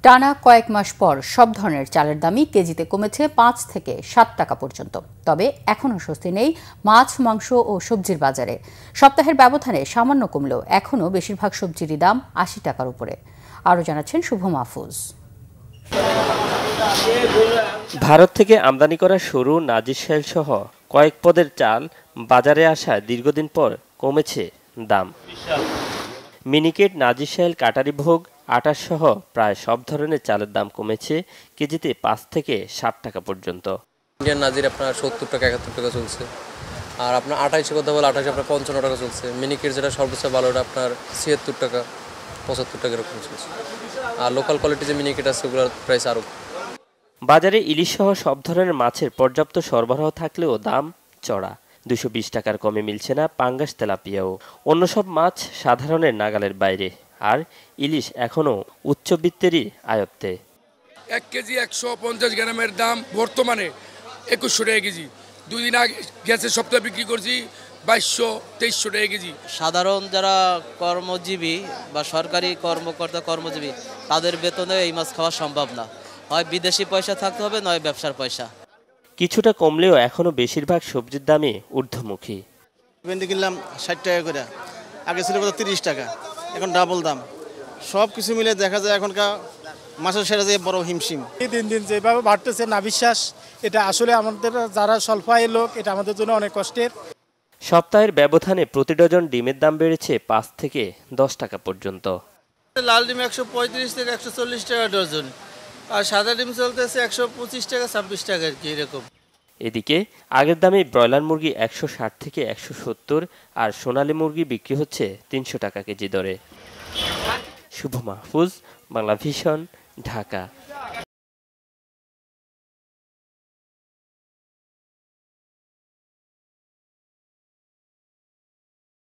টানা কয়েক মাস পর সব ধরনের চালের দামই কেজিতে কমেছে ৫ থেকে ৭ টাকা পর্যন্ত। তবে এখনও স্বস্তি নেই মাছ, মাংস ও সবজির বাজারে। সপ্তাহের ব্যবধানে সামান্য কমলেও এখনও বেশিরভাগ সবজিরই দাম ৮০ টাকার উপরে। আরও জানাচ্ছেন শুভ মাহফুজ। ভারত থেকে আমদানি করা সরু নাজিরশাইল সহ কয়েক পদের চাল বাজারে আসা দীর্ঘদিন পর কমেছে দাম। মিনিকেট, নাজিরশাইল, কাটারি ভোগ, আটা সহ প্রায় সব ধরনের চালের দাম কমেছে কেজিতে ৫ থেকে ৬০ টাকা পর্যন্ত। ইন্ডিয়ান নাজির আপনার ৭০ টাকা ৭১ টাকা চলছে, আর আপনার ২৮ কথা বলে ২৮ আপনার ৫৫ টাকা চলছে। মিনিকেট যেটা সর্বোচ্চ ভালো ওটা আপনার ৭৬ টাকা ৭৫ টাকা এরকম চলছে। আর লোকাল কোয়ালিটি যে মিনিকেট আছে ওগুলোর প্রাইস আরও। বাজারে ইলিশ সহ সব ধরনের মাছের পর্যাপ্ত সরবরাহ থাকলেও দাম চড়া। ২২০ টাকার কমে মিলছে না পাঙ্গাস, তেলাপিয়াও। অন্য সব মাছ সাধারণের নাগালের বাইরে, আর ইলিশ এখনও উচ্চবিত্তেরই আয়ত্তে। ১ কেজি ১৫০ গ্রামের দাম বর্তমানে ২১০০ টাকা কেজি। ২ দিন আগে গ্যাসের সপ্তাহে বিক্রি করছি ২২০০-২৩০০ টাকা কেজি। সাধারণ যারা কর্মজীবী বা সরকারি কর্মকর্তা কর্মজীবী তাদের বেতনে এই মাছ খাওয়া সম্ভব না। হয় বিদেশি পয়সা থাকতে হবে, নয় ব্যবসার পয়সা। কিছুটা কমলেও এখনও বেশিরভাগ সবজির দামই ঊর্ধ্বমুখী। ভেন্ডি কিনলাম ৬০ টাকা করে, আগে ছিল কত ৩০ টাকা, এখন ডাবল দাম। সব কিছু মিলে দেখা যায় এখনকার মাছের সেরা যে বড় হিমশিম। দিন দিন যেভাবে বাড়তেছে না বিশ্বাস, এটা আসলে আমাদের যারা স্বল্প আয়ের লোক, এটা আমাদের জন্য অনেক কষ্টের। সপ্তাহের ব্যবধানে প্রতি ডজন ডিমের দাম বেড়েছে ৫ থেকে ১০ টাকা পর্যন্ত। লাল ডিম ১৩৫ থেকে ১৪০ টাকা ডজন, আর সাদা ডিম চলতেছে ১২৫ টাকা ২৬ টাকা আর কি এরকম। এদিকে আগের দামে ব্রয়লার মুরগি ১৬০ থেকে ১৭০ আর সোনালী মুরগি বিক্রি হচ্ছে ৩০০ টাকা কেজি দরে। শুভ মাহফুজ, বাংলা ভিশন, ঢাকা।